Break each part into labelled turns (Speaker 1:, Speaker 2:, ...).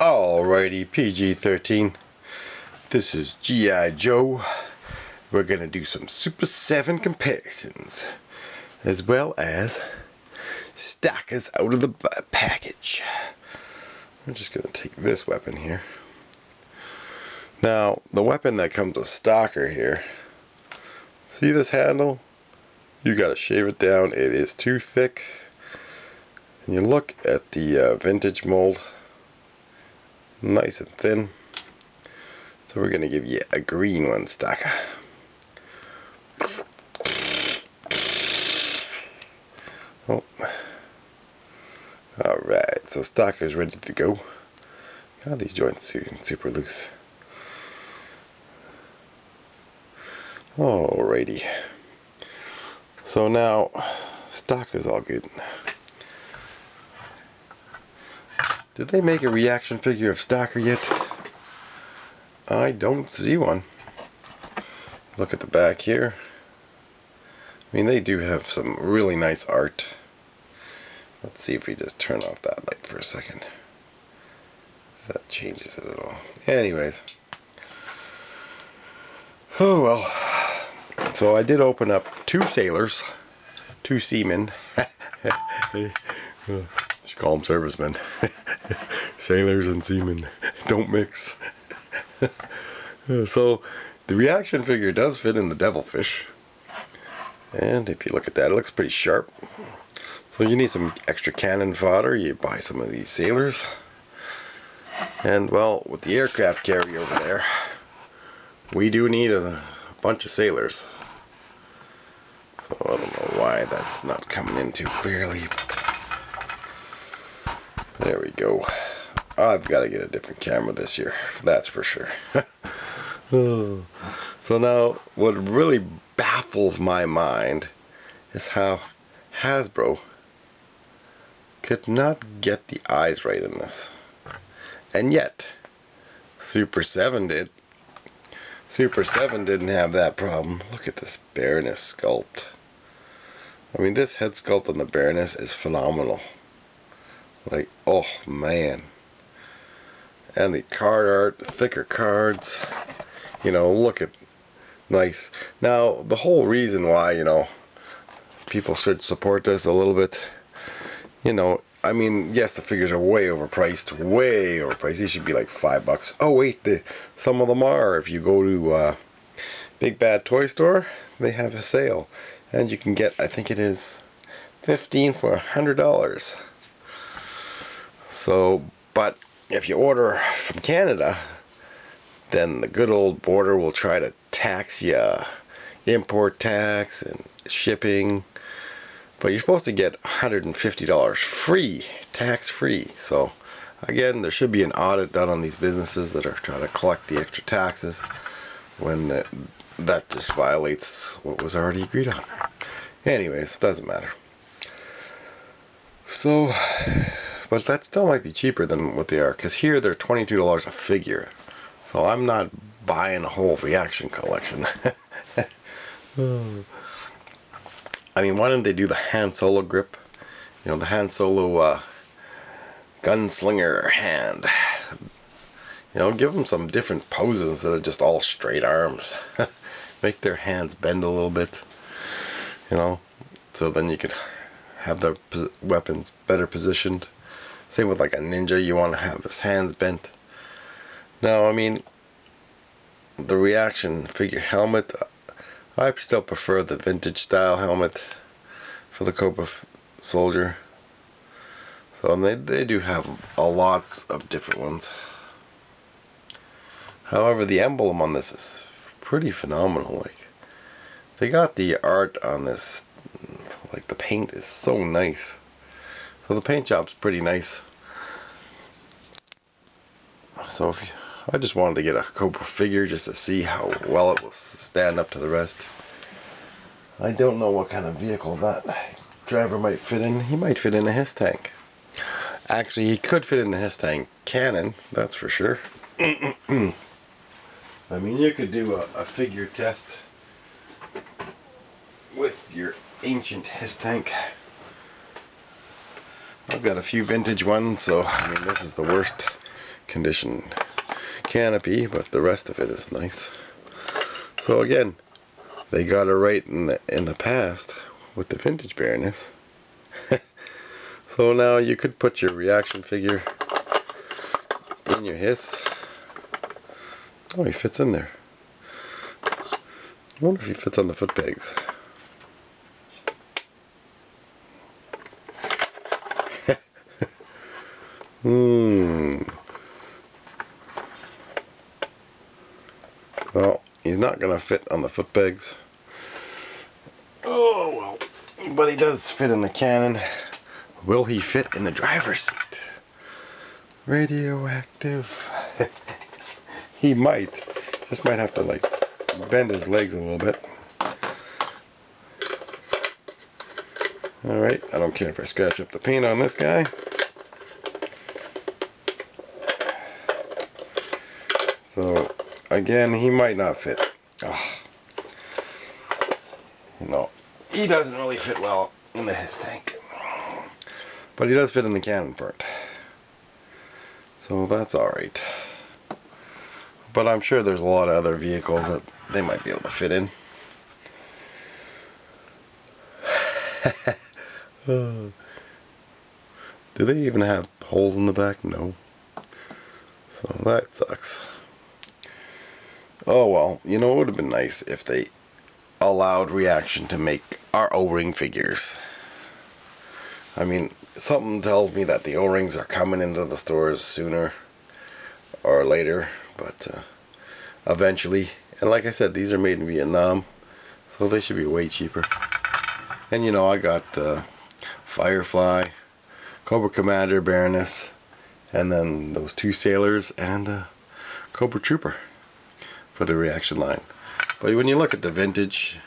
Speaker 1: Alrighty, PG-13. This is G.I. Joe. We're gonna do some Super 7 comparisons, as well as stockers out of the package. I'm just gonna take this weapon here. Now, the weapon that comes with stocker here, see this handle? You gotta shave it down. It is too thick. And you look at the vintage mold, nice and thin. So we're gonna give you a green one, stocker. Oh. Alright, so stocker's ready to go. God, these joints are super loose. Alrighty. So now, stocker's all good. Did they make a reaction figure of stocker yet? I don't see one. Look at the back here. I mean, they do have some really nice art. Let's see if we just turn off that light for a second. If that changes it at all. Anyways. Oh well. So I did open up two sailors. Two seamen. You call them servicemen. Sailors and seamen don't mix. So the reaction figure does fit in the devilfish, and if you look at that, it looks pretty sharp. So you need some extra cannon fodder. You buy some of these sailors, and well, with the aircraft carrier over there, we do need a bunch of sailors. So I don't know why that's not coming in too clearly, but there we go. I've got to get a different camera this year, that's for sure. So now, what really baffles my mind is how Hasbro could not get the eyes right in this. And yet, Super 7 did. Super 7 didn't have that problem. Look at this Baroness sculpt. I mean, this head sculpt on the Baroness is phenomenal. Like, oh man. And the card art, thicker cards. You know, look at, nice. Now, the whole reason why, you know, people should support this a little bit, you know, I mean, yes, the figures are way overpriced. Way overpriced. These should be like $5. Oh wait, some of them are. If you go to Big Bad Toy Store, they have a sale. And you can get, I think it is $15 for $100. So, but if you order from Canada, then the good old border will try to tax you, import tax and shipping. But you're supposed to get $150 free, tax free. So again, there should be an audit done on these businesses that are trying to collect the extra taxes when that just violates what was already agreed on. Anyways, doesn't matter. So, but that still might be cheaper than what they are, because here they're $22 a figure. So I'm not buying a whole reaction collection. I mean, why didn't they do the Han Solo grip? You know, the Han Solo gunslinger hand. You know, give them some different poses instead of just all straight arms. Make their hands bend a little bit. You know, so then you could have their weapons better positioned. Same with like a ninja, you want to have his hands bent. Now, I mean, the reaction figure helmet, I still prefer the vintage style helmet for the Cobra soldier. So they do have lots of different ones. However, the emblem on this is pretty phenomenal. Like, they got the art on this, like the paint is so nice. So the paint job's pretty nice. So I just wanted to get a Cobra figure just to see how well it will stand up to the rest. I don't know what kind of vehicle that driver might fit in. He might fit in a HISS tank. Actually, he could fit in the HISS tank cannon, that's for sure. I mean, you could do a figure test with your ancient HISS tank. I've got a few vintage ones, so I mean, this is the worst condition canopy, but the rest of it is nice. So again, they got it right in the past with the vintage Baroness. So now you could put your reaction figure in your hiss. Oh, he fits in there. I wonder if he fits on the foot pegs. Well, he's not gonna fit on the foot pegs. Oh well, but he does fit in the cannon. Will he fit in the driver's seat? Radioactive. He might. Just might have to like bend his legs a little bit. Alright, I don't care if I scratch up the paint on this guy. So again, he might not fit. Oh. You know, he doesn't really fit well in the hiss tank. But he does fit in the cannon part. So that's alright. But I'm sure there's a lot of other vehicles that they might be able to fit in. Do they even have holes in the back? No. So that sucks. Oh well, you know, it would have been nice if they allowed Reaction to make our O-ring figures. I mean, something tells me that the O-rings are coming into the stores sooner or later, but eventually. And like I said, these are made in Vietnam, so they should be way cheaper. And you know, I got Firefly, Cobra Commander, Baroness, and then those two sailors and Cobra Trooper for the Reaction line. But when you look at the vintage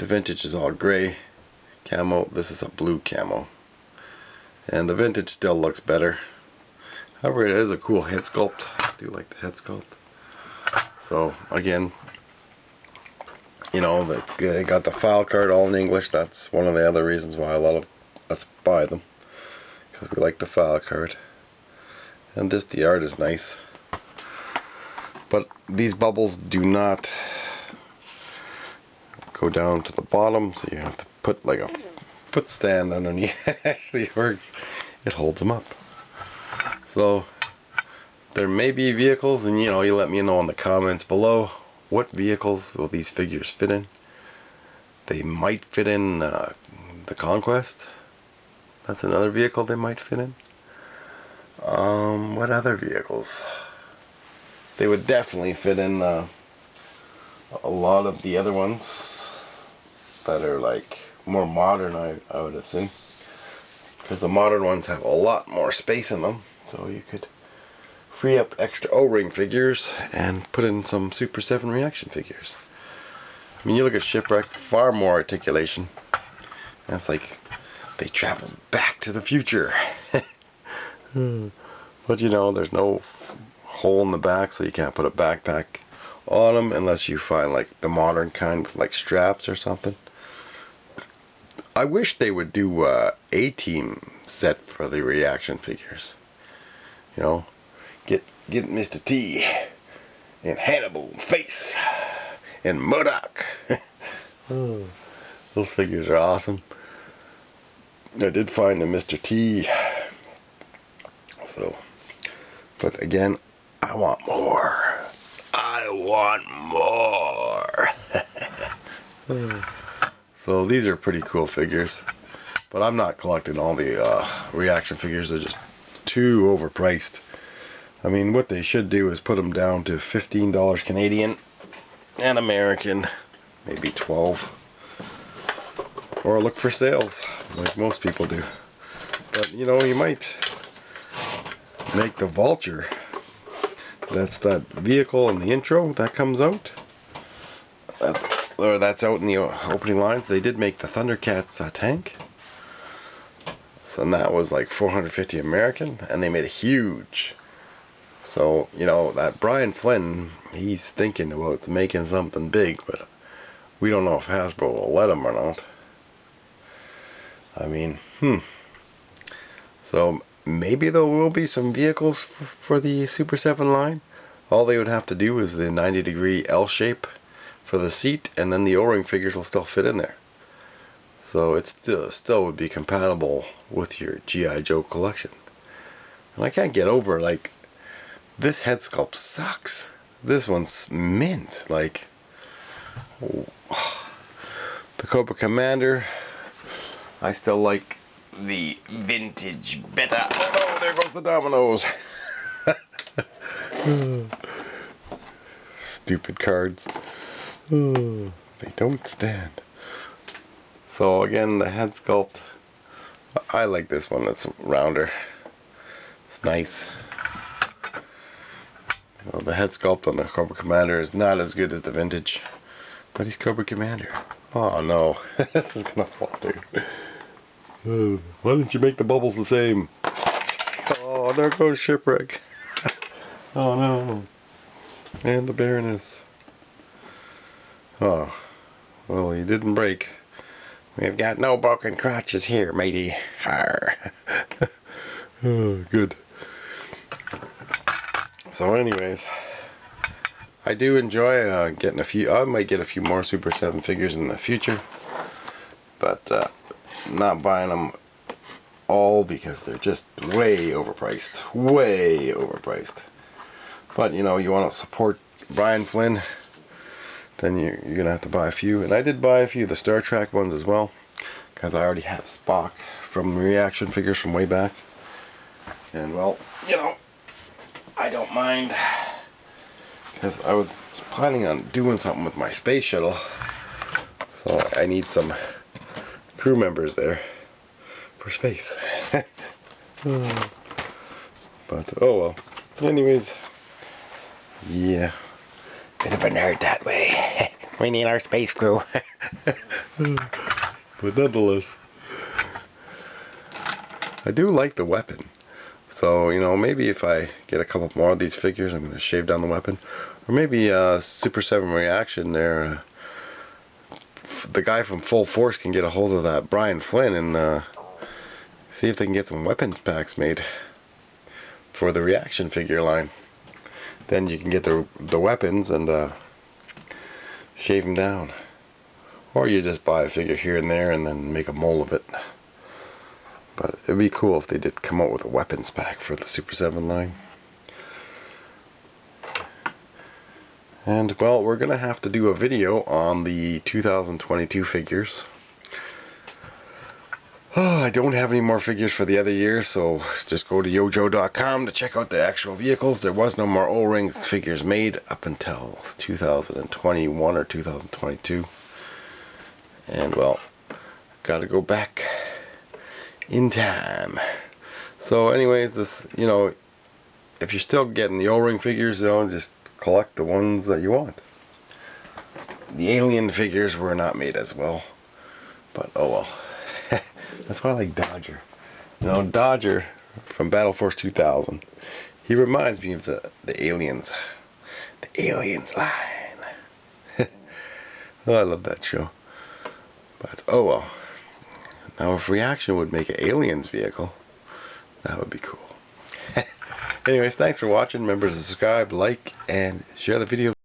Speaker 1: is all gray camo. This is a blue camo. And the vintage still looks better. However, it is a cool head sculpt. I do like the head sculpt. So again, you know, they got the file card all in English. That's one of the other reasons why a lot of us buy them, because we like the file card. And the art is nice. But these bubbles do not go down to the bottom, so you have to put like a foot stand underneath. It actually works. It holds them up. So there may be vehicles, and you know, you let me know in the comments below, what vehicles will these figures fit in. They might fit in the Conquest. That's another vehicle they might fit in. What other vehicles? They would definitely fit in a lot of the other ones that are like more modern, I would assume, because the modern ones have a lot more space in them, so you could free up extra O-ring figures and put in some Super 7 Reaction figures. I mean, you look at Shipwreck, far more articulation, and it's like they traveled back to the future. But you know, there's no hole in the back, so you can't put a backpack on them unless you find like the modern kind with like straps or something. I wish they would do a A-team set for the Reaction figures. You know, get Mr. T and Hannibal Face and Modoc. Those figures are awesome. I did find the Mr. T. So, but again, I want more. I want more. So these are pretty cool figures, but I'm not collecting all the Reaction figures. They're just too overpriced. I mean, what they should do is put them down to $15 Canadian and American, maybe 12, or look for sales like most people do. But you know, you might make the Vulture. That's that vehicle in the intro that comes out. That's out in the opening lines. They did make the Thundercats tank. So that was like $450 American, and they made a huge. So, you know, that Brian Flynn, he's thinking about making something big, but we don't know if Hasbro will let him or not. I mean, So maybe there will be some vehicles for the Super 7 line. All they would have to do is the 90-degree L shape for the seat, and then the O-ring figures will still fit in there. So it still would be compatible with your G.I. Joe collection. And I can't get over, like, this head sculpt sucks. This one's mint. Like, oh, the Cobra Commander, I still like the vintage better. Oh, there goes the dominoes. Stupid cards. Oh, they don't stand. So again, the head sculpt, I like this one. It's rounder. It's nice. So the head sculpt on the Cobra Commander is not as good as the vintage, but he's Cobra Commander. Oh no, this is gonna fall through. Oh, why didn't you make the bubbles the same? Oh, there goes Shipwreck. Oh no. And the Baroness. Oh, well, he didn't break. We've got no broken crotches here, matey. Arr. Oh, good. So anyways, I do enjoy getting a few. I might get a few more Super 7 figures in the future, but not buying them all because they're just way overpriced. Way overpriced. But you know, you want to support Brian Flynn, then you're gonna have to buy a few. And I did buy a few of the Star Trek ones as well, because I already have Spock from reaction figures from way back. And well, you know, I don't mind, because I was planning on doing something with my space shuttle, so I need some crew members there for space. But oh well. Anyways, yeah, bit of a nerd that way. We need our space crew. But nonetheless, I do like the weapon. So, you know, maybe if I get a couple more of these figures, I'm going to shave down the weapon. Or maybe Super 7 Reaction there, the guy from Full Force can get a hold of that Brian Flynn and see if they can get some weapons packs made for the reaction figure line. Then you can get the weapons and shave them down. Or you just buy a figure here and there and then make a mold of it. But it'd be cool if they did come out with a weapons pack for the Super 7 line. And well, we're gonna have to do a video on the 2022 figures. Oh, I don't have any more figures for the other year, so just go to yojo.com to check out the actual vehicles. There was no more O-ring figures made up until 2021 or 2022. And well, gotta go back in time. So anyways, this, you know, if you're still getting the O-ring figures, you know, just collect the ones that you want. The alien figures were not made as well, but oh well. That's why I like Dodger. You know, Dodger from Battle Force 2000, he reminds me of the aliens. The aliens line. Oh, I love that show. But oh well. Now if Reaction would make an aliens vehicle, that would be cool. Anyways, thanks for watching. Remember to subscribe, like, and share the video.